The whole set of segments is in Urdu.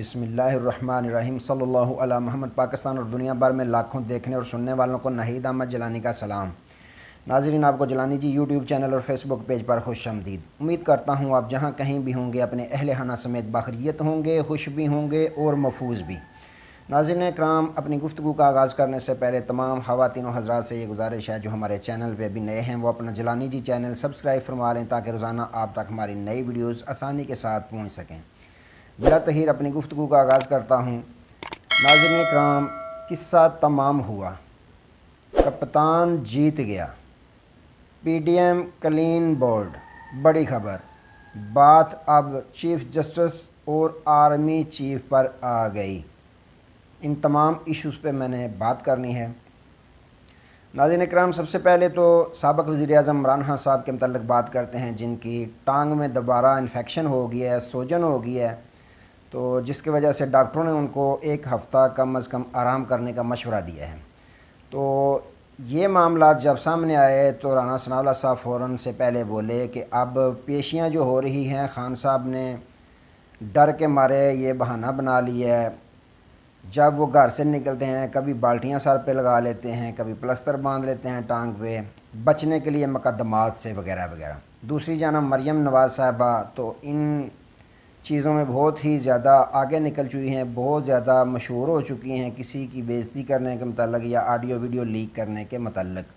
بسم اللہ الرحمن الرحیم صلی اللہ علی محمد۔ پاکستان اور دنیا بھر میں لاکھوں دیکھنے اور سننے والوں کو ناہید احمد جیلانی کا سلام۔ ناظرین، آپ کو جیلانی جی یوٹیوب چینل اور فیس بک پیج پر خوش آمدید۔ امید کرتا ہوں آپ جہاں کہیں بھی ہوں گے اپنے اہل خانہ سمیت باخیریت ہوں گے، خوش بھی ہوں گے اور محفوظ بھی۔ ناظرین اکرام، اپنی گفتگو کا آغاز کرنے سے پہلے تمام خواتین و حضرات سے یہ گزارش ہے جو ہمارے چینل پہ بھی نئے ہیں وہ اپنا جیلانی جی چینل سبسکرائب فرما لیں تاکہ روزانہ آپ تک ہماری نئی ویڈیوز آسانی کے ساتھ پہنچ سکیں۔ بلا تاخیر اپنی گفتگو کا آغاز کرتا ہوں۔ ناظرین اکرام، قصہ تمام ہوا، کپتان جیت گیا، P D M clean bowled. بڑی خبر، بات اب چیف جسٹس اور آرمی چیف پر آ گئی۔ ان تمام ایشوز پہ میں نے بات کرنی ہے۔ ناظرین اکرام، سب سے پہلے تو سابق وزیر اعظم عمران خان صاحب کے متعلق بات کرتے ہیں جن کی ٹانگ میں دوبارہ انفیکشن ہو گیا ہے، سوجن ہو گیا ہے، تو جس کی وجہ سے ڈاکٹروں نے ان کو ایک ہفتہ کم از کم آرام کرنے کا مشورہ دیا ہے۔ تو یہ معاملات جب سامنے آئے تو رانا ثناءاللہ صاحب فوراً سے پہلے بولے کہ اب پیشیاں جو ہو رہی ہیں، خان صاحب نے ڈر کے مارے یہ بہانہ بنا لیا ہے، جب وہ گھر سے نکلتے ہیں کبھی بالٹیاں سر پہ لگا لیتے ہیں، کبھی پلستر باندھ لیتے ہیں ٹانگ پہ بچنے کے لیے مقدمات سے وغیرہ وغیرہ۔ دوسری جانب مریم نواز صاحبہ تو ان چیزوں میں بہت ہی زیادہ آگے نکل چکی ہیں، بہت زیادہ مشہور ہو چکی ہیں کسی کی بے عزتی کرنے کے متعلق یا آڈیو ویڈیو لیک کرنے کے متعلق۔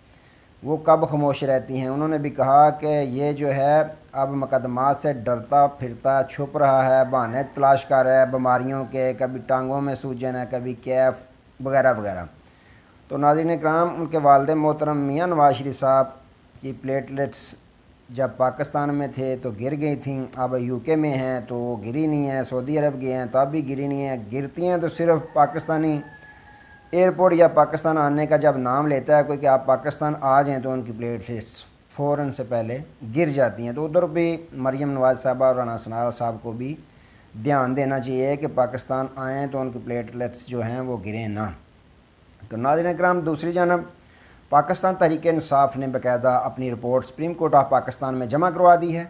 وہ کب خاموش رہتی ہیں؟ انہوں نے بھی کہا کہ یہ جو ہے اب مقدمات سے ڈرتا پھرتا چھپ رہا ہے، بہانے تلاش کر رہا ہے بیماریوں کے، کبھی ٹانگوں میں سوجن ہے، کبھی کیف وغیرہ وغیرہ۔ تو ناظرین اکرام، ان کے والد محترم میاں نواز شریف صاحب کی پلیٹلیٹس جب پاکستان میں تھے تو گر گئی تھیں، اب یو کے میں ہیں تو وہ گری نہیں ہیں، سعودی عرب گئے ہیں تو اب بھی گری نہیں ہیں۔ گرتی ہیں تو صرف پاکستانی ایئرپورٹ یا پاکستان آنے کا جب نام لیتا ہے کوئی کہ آپ پاکستان آ جائیں تو ان کی پلیٹلیٹس فوراً سے پہلے گر جاتی ہیں۔ تو ادھر بھی مریم نواز صاحبہ اور رانا ثناءاللہ صاحب کو بھی دھیان دینا چاہیے کہ پاکستان آئیں تو ان کی پلیٹلیٹس جو ہیں وہ گریں نہ۔ تو ناظرین اکرام، دوسری جانب پاکستان تحریک انصاف نے باقاعدہ اپنی report supreme court of Pakistan میں جمع کروا دی ہے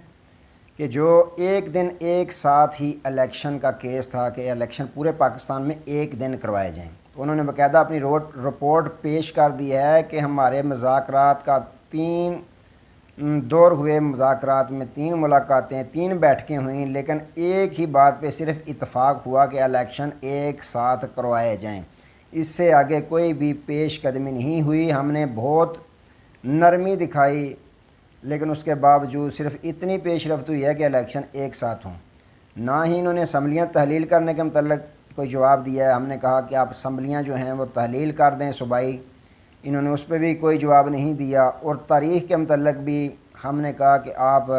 کہ جو ایک دن ایک ساتھ ہی الیکشن کا کیس تھا کہ الیکشن پورے پاکستان میں ایک دن کروائے جائیں۔ تو انہوں نے باقاعدہ اپنی رپورٹ پیش کر دی ہے کہ ہمارے مذاکرات کا 3 دور ہوئے، مذاکرات میں 3 ملاقاتیں، 3 بیٹھکیں ہوئیں، لیکن ایک ہی بات پہ صرف اتفاق ہوا کہ الیکشن ایک ساتھ کروائے جائیں۔ اس سے آگے کوئی بھی پیش قدمی نہیں ہوئی۔ ہم نے بہت نرمی دکھائی لیکن اس کے باوجود صرف اتنی پیش رفت ہوئی ہے کہ الیکشن ایک ساتھ ہوں۔ نہ ہی انہوں نے اسمبلیاں تحلیل کرنے کے متعلق کوئی جواب دیا ہے۔ ہم نے کہا کہ آپ اسمبلیاں جو ہیں وہ تحلیل کر دیں صوبائی، انہوں نے اس پہ بھی کوئی جواب نہیں دیا۔ اور تاریخ کے متعلق بھی ہم نے کہا کہ آپ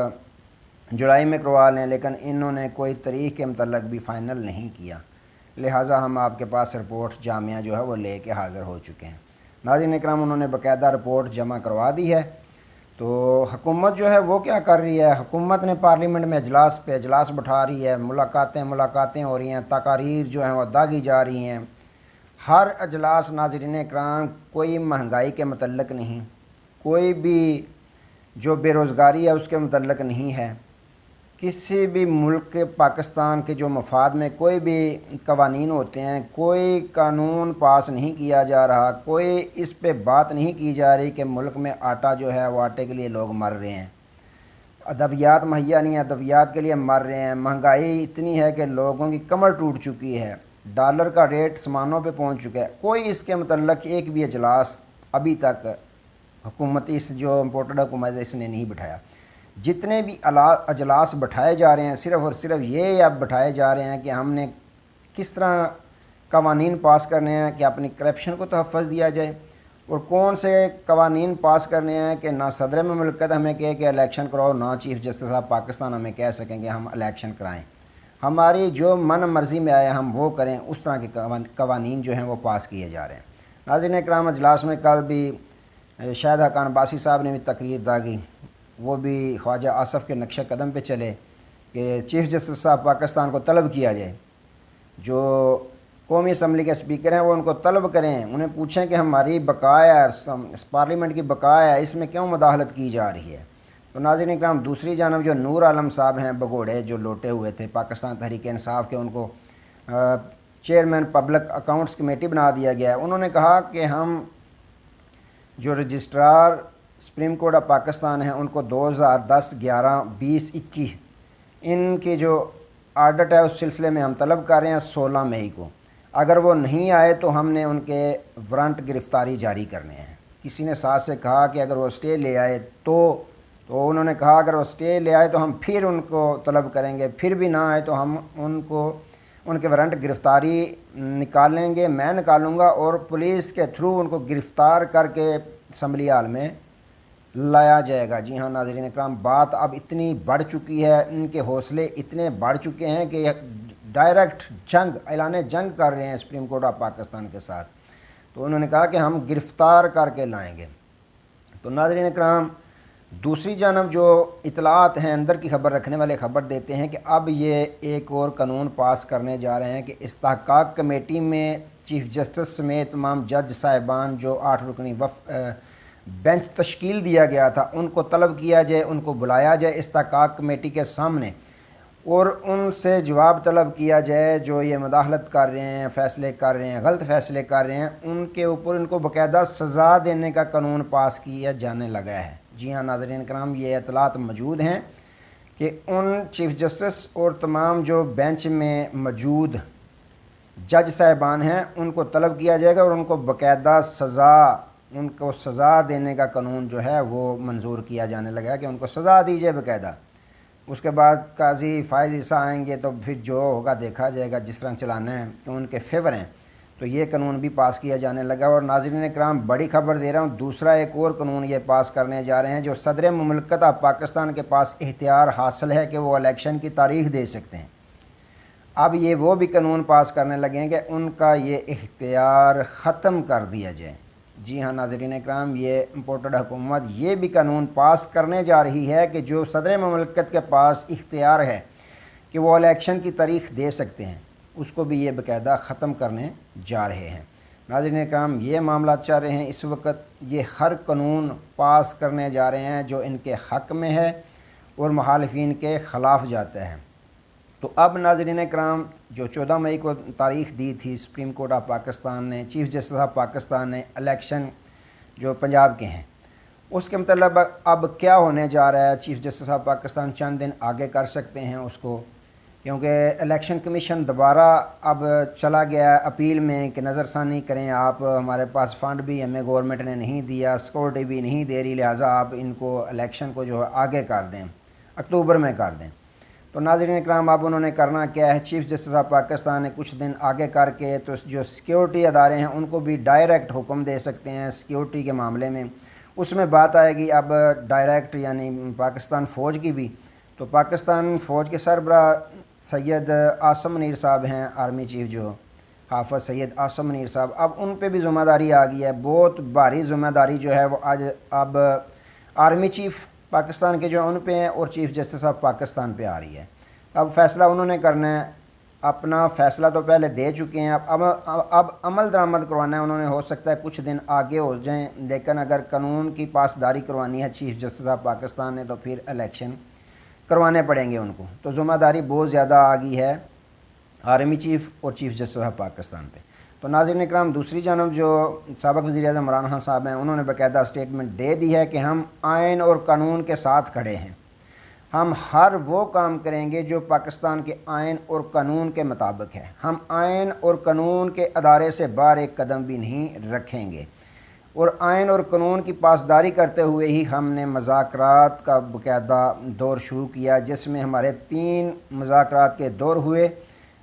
جولائی میں کروا لیں، لیکن انہوں نے کوئی تاریخ کے متعلق بھی فائنل نہیں کیا، لہٰذا ہم آپ کے پاس رپورٹ جامعہ جو ہے وہ لے کے حاضر ہو چکے ہیں۔ ناظرین اکرام، انہوں نے باقاعدہ رپورٹ جمع کروا دی ہے۔ تو حکومت جو ہے وہ کیا کر رہی ہے؟ حکومت نے پارلیمنٹ میں اجلاس پہ اجلاس بٹھا رہی ہے، ملاقاتیں ہو رہی ہیں، تقاریر جو ہیں وہ داغی جا رہی ہیں۔ ہر اجلاس ناظرین اکرام کوئی مہنگائی کے متعلق نہیں، کوئی بھی جو بے روزگاری ہے اس کے متعلق نہیں ہے، کسی بھی ملک کے پاکستان کے جو مفاد میں کوئی بھی قوانین ہوتے ہیں، کوئی قانون پاس نہیں کیا جا رہا، کوئی اس پہ بات نہیں کی جا رہی کہ ملک میں آٹا جو ہے وہ آٹے کے لیے لوگ مر رہے ہیں، ادویات مہیا نہیں ہیں، ادویات کے لیے مر رہے ہیں، مہنگائی اتنی ہے کہ لوگوں کی کمر ٹوٹ چکی ہے، ڈالر کا ریٹ سامانوں پہ پہنچ چکا ہے۔ کوئی اس کے متعلق ایک بھی اجلاس ابھی تک حکومتی اس جو امپورٹڈ حکومت ہے اس نے نہیں بٹھایا۔ جتنے بھی اجلاس بٹھائے جا رہے ہیں صرف اور صرف یہ اب بٹھائے جا رہے ہیں کہ ہم نے کس طرح قوانین پاس کرنے ہیں کہ اپنی کرپشن کو تحفظ دیا جائے، اور کون سے قوانین پاس کرنے ہیں کہ نہ صدر مملکت ہمیں کہے کہ الیکشن کراؤ، نہ چیف جسٹس آف پاکستان ہمیں کہہ سکیں کہ ہم الیکشن کرائیں۔ ہماری جو من مرضی میں آیا ہم وہ کریں، اس طرح کے قوانین جو ہیں وہ پاس کیے جا رہے ہیں۔ ناظرین اکرام، اجلاس میں کل بھی شاہد حقان باسی صاحب نے بھی تقریر داغی، وہ بھی خواجہ آصف کے نقشہ قدم پہ چلے کہ چیف جسٹس صاحب پاکستان کو طلب کیا جائے، جو قومی اسمبلی کے اسپیکر ہیں وہ ان کو طلب کریں، انہیں پوچھیں کہ ہماری بقایا پارلیمنٹ کی بقایا ہے، اس میں کیوں مداخلت کی جا رہی ہے۔ تو ناظرین اکرام، دوسری جانب جو نور عالم صاحب ہیں بگوڑے جو لوٹے ہوئے تھے پاکستان تحریک انصاف کے، ان کو چیئرمین پبلک اکاؤنٹس کمیٹی بنا دیا گیا ہے۔ انہوں نے کہا کہ ہم جو registrar supreme court of Pakistan ہیں ان کو 2010 11 20 21 ان کے جو آڈٹ ہے اس سلسلے میں ہم طلب کر رہے ہیں 16 مئی کو۔ اگر وہ نہیں آئے تو ہم نے ان کے وارنٹ گرفتاری جاری کرنے ہیں۔ کسی نے ساتھ سے کہا کہ اگر وہ اسٹے لے آئے تو انہوں نے کہا اگر وہ اسٹے لے آئے تو ہم پھر ان کو طلب کریں گے، پھر بھی نہ آئے تو ہم ان کے وارنٹ گرفتاری نکالیں گے، میں نکالوں گا اور پولیس کے تھرو ان کو گرفتار کر کے اسمبلی ہال میں لایا جائے گا۔ جی ہاں ناظرین اکرام، بات اب اتنی بڑھ چکی ہے، ان کے حوصلے اتنے بڑھ چکے ہیں کہ ڈائریکٹ اعلان جنگ کر رہے ہیں سپریم کورٹ آف پاکستان کے ساتھ۔ تو انہوں نے کہا کہ ہم گرفتار کر کے لائیں گے۔ تو ناظرین اکرام، دوسری جانب جو اطلاعات ہیں اندر کی خبر رکھنے والے خبر دیتے ہیں کہ اب یہ ایک اور قانون پاس کرنے جا رہے ہیں کہ استحقاق کمیٹی میں چیف جسٹس سمیت تمام جج صاحبان جو 8 رکنی بینچ تشکیل دیا گیا تھا ان کو طلب کیا جائے، ان کو بلایا جائے استحقاق کمیٹی کے سامنے اور ان سے جواب طلب کیا جائے جو یہ مداخلت کر رہے ہیں، فیصلے کر رہے ہیں، غلط فیصلے کر رہے ہیں، ان کے اوپر ان کو باقاعدہ سزا دینے کا قانون پاس کیا جانے لگا ہے۔ جی ہاں ناظرین کرام، یہ اطلاعات موجود ہیں کہ ان چیف جسٹس اور تمام جو بینچ میں موجود جج صاحبان ہیں ان کو طلب کیا جائے گا اور ان کو باقاعدہ سزا دینے کا قانون جو ہے وہ منظور کیا جانے لگا ہے کہ ان کو سزا دی جائے باقاعدہ۔ اس کے بعد قاضی فائز عیسیٰ آئیں گے تو پھر جو ہوگا دیکھا جائے گا، جس طرح چلانا ہے تو ان کے فیور ہیں۔ تو یہ قانون بھی پاس کیا جانے لگا۔ اور ناظرین اکرام، بڑی خبر دے رہا ہوں، دوسرا ایک اور قانون یہ پاس کرنے جا رہے ہیں جو صدر مملکت آف پاکستان کے پاس اختیار حاصل ہے کہ وہ الیکشن کی تاریخ دے سکتے ہیں۔ اب یہ وہ بھی قانون پاس کرنے لگے ہیں کہ ان کا یہ اختیار ختم کر دیا جائے۔ جی ہاں ناظرین اکرام، یہ امپورٹڈ حکومت یہ بھی قانون پاس کرنے جا رہی ہے کہ جو صدر مملکت کے پاس اختیار ہے کہ وہ الیکشن کی تاریخ دے سکتے ہیں، اس کو بھی یہ باقاعدہ ختم کرنے جا رہے ہیں۔ ناظرین اکرام، یہ معاملات چل رہے ہیں اس وقت، یہ ہر قانون پاس کرنے جا رہے ہیں جو ان کے حق میں ہے اور مخالفین کے خلاف جاتا ہے۔ تو اب ناظرین اکرام، جو 14 مئی کو تاریخ دی تھی سپریم کورٹ آف پاکستان نے، چیف جسٹس آف پاکستان نے، الیکشن جو پنجاب کے ہیں، اس کے مطلب اب کیا ہونے جا رہا ہے؟ چیف جسٹس آف پاکستان چند دن آگے کر سکتے ہیں اس کو، کیونکہ الیکشن کمیشن دوبارہ اب چلا گیا ہے اپیل میں کہ نظر ثانی کریں آپ، ہمارے پاس فنڈ بھی ہمیں گورنمنٹ نے نہیں دیا، سیکورٹی بھی نہیں دے رہی، لہٰذا آپ ان کو الیکشن کو جو ہے آگے کر دیں، اکتوبر میں کر دیں۔ تو ناظرین اکرام، اب انہوں نے کرنا کیا ہے؟ چیف جسٹس آف پاکستان نے کچھ دن آگے کر کے تو جو سیکیورٹی ادارے ہیں ان کو بھی ڈائریکٹ حکم دے سکتے ہیں سیکیورٹی کے معاملے میں۔ اس میں بات آئے گی اب ڈائریکٹ، یعنی پاکستان فوج کی بھی۔ تو پاکستان فوج کے سربراہ سید عاصم منیر صاحب ہیں، آرمی چیف جو حافظ سید عاصم منیر صاحب، اب ان پہ بھی ذمہ داری آ گئی ہے، بہت بھاری ذمہ داری جو ہے وہ اب آرمی چیف پاکستان کے جو ان پہ ہیں اور چیف جسٹس آف پاکستان پہ آ رہی ہے۔ اب فیصلہ انہوں نے کرنا ہے، اپنا فیصلہ تو پہلے دے چکے ہیں، اب عمل درآمد کروانا ہے انہوں نے۔ ہو سکتا ہے کچھ دن آگے ہو جائیں، لیکن اگر قانون کی پاسداری کروانی ہے چیف جسٹس آف پاکستان نے تو پھر الیکشن کروانے پڑیں گے ان کو۔ تو ذمہ داری بہت زیادہ آ گئی ہے آرمی چیف اور چیف جسٹس آف پاکستان پہ۔ تو ناظرین اکرام، دوسری جانب جو سابق وزیر اعظم عمران خان صاحب ہیں، انہوں نے باقاعدہ اسٹیٹمنٹ دے دی ہے کہ ہم آئین اور قانون کے ساتھ کھڑے ہیں، ہم ہر وہ کام کریں گے جو پاکستان کے آئین اور قانون کے مطابق ہے، ہم آئین اور قانون کے ادارے سے باہر ایک قدم بھی نہیں رکھیں گے، اور آئین اور قانون کی پاسداری کرتے ہوئے ہی ہم نے مذاکرات کا باقاعدہ دور شروع کیا، جس میں ہمارے 3 مذاکرات کے دور ہوئے،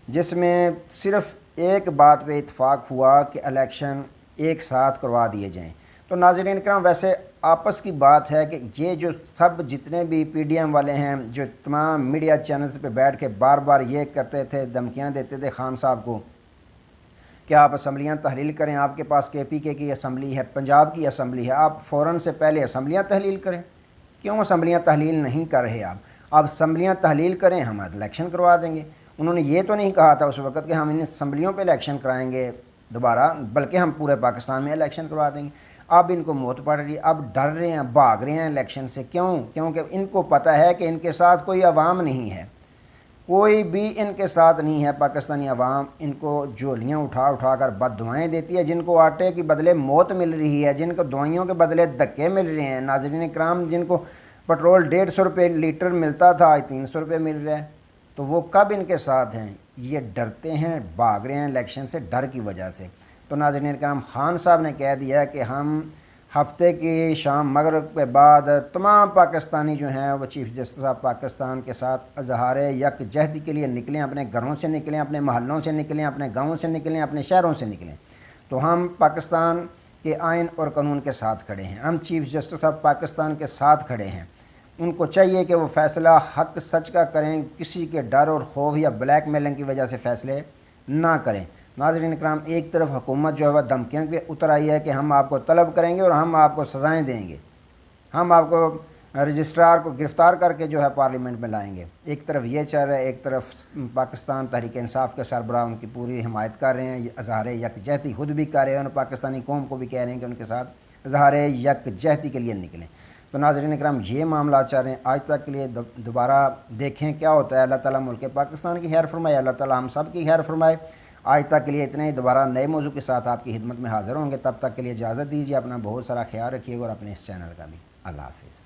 جس میں صرف ایک بات پہ اتفاق ہوا کہ الیکشن ایک ساتھ کروا دیے جائیں۔ تو ناظرین کرام، ویسے آپس کی بات ہے کہ یہ جو سب جتنے بھی پی ڈی ایم والے ہیں، جو تمام میڈیا چینلز پہ بیٹھ کے بار بار یہ کرتے تھے، دھمکیاں دیتے تھے خان صاحب کو کہ آپ اسمبلیاں تحلیل کریں، آپ کے پاس کے پی کے کی اسمبلی ہے، پنجاب کی اسمبلی ہے، آپ فوراً سے پہلے اسمبلیاں تحلیل کریں۔ کیوں اسمبلیاں تحلیل نہیں کر رہے آپ اسمبلیاں تحلیل کریں، ہم الیکشن کروا دیں گے۔ انہوں نے یہ تو نہیں کہا تھا اس وقت کہ ہم ان اسمبلیوں پہ الیکشن کرائیں گے دوبارہ، بلکہ ہم پورے پاکستان میں الیکشن کروا دیں گے۔ اب ان کو موت پڑ رہی ہے، اب ڈر رہے ہیں، بھاگ رہے ہیں الیکشن سے۔ کیوں؟ کیونکہ ان کو پتہ ہے کہ ان کے ساتھ کوئی عوام نہیں ہے، کوئی بھی ان کے ساتھ نہیں ہے۔ پاکستانی عوام ان کو جھولیاں اٹھا اٹھا کر بد دعائیں دیتی ہے، جن کو آٹے کے بدلے موت مل رہی ہے، جن کو دوائیوں کے بدلے دھکے مل رہے ہیں۔ ناظرین کرام، جن کو پٹرول 150 روپے لیٹر ملتا تھا آج 300 روپے مل رہا ہے، تو وہ کب ان کے ساتھ ہیں؟ یہ ڈرتے ہیں، بھاگ رہے ہیں الیکشن سے، ڈر کی وجہ سے۔ تو ناظرین کرام، خان صاحب نے کہہ دیا ہے کہ ہم ہفتے کی شام مغرب کے بعد تمام پاکستانی جو ہیں وہ چیف جسٹس آف پاکستان کے ساتھ اظہار یکجہتی کے لیے نکلیں، اپنے گھروں سے نکلیں، اپنے محلوں سے نکلیں، اپنے گاؤں سے نکلیں، اپنے شہروں سے نکلیں۔ تو ہم پاکستان کے آئین اور قانون کے ساتھ کھڑے ہیں، ہم چیف جسٹس آف پاکستان کے ساتھ کھڑے ہیں۔ ان کو چاہیے کہ وہ فیصلہ حق سچ کا کریں، کسی کے ڈر اور خوف یا بلیک میلنگ کی وجہ سے فیصلے نہ کریں۔ ناظرین اکرام، ایک طرف حکومت جو ہے وہ دھمکیوں کے اتر آئی ہے کہ ہم آپ کو طلب کریں گے اور ہم آپ کو سزائیں دیں گے، ہم آپ کو رجسٹرار کو گرفتار کر کے جو ہے پارلیمنٹ میں لائیں گے۔ ایک طرف یہ چل رہا ہے، ایک طرف پاکستان تحریک انصاف کے سربراہ ان کی پوری حمایت کر رہے ہیں، اظہار یکجہتی خود بھی کر رہے ہیں اور پاکستانی قوم کو بھی کہہ رہے ہیں کہ ان کے ساتھ اظہار یکجہتی کے لیے نکلیں۔ تو ناظرین اکرام، یہ معاملات چل رہے ہیں۔ آج تک کے لیے دوبارہ دیکھیں کیا ہوتا ہے۔ اللہ تعالیٰ ملک پاکستان کی خیر فرمائے، اللہ تعالیٰ ہم سب کی خیر فرمائے۔ آج تک کے لیے اتنے ہی، دوبارہ نئے موضوع کے ساتھ آپ کی خدمت میں حاضر ہوں گے۔ تب تک کے لیے اجازت دیجیے، اپنا بہت سارا خیال رکھیے گا اور اپنے اس چینل کا بھی۔ اللہ حافظ۔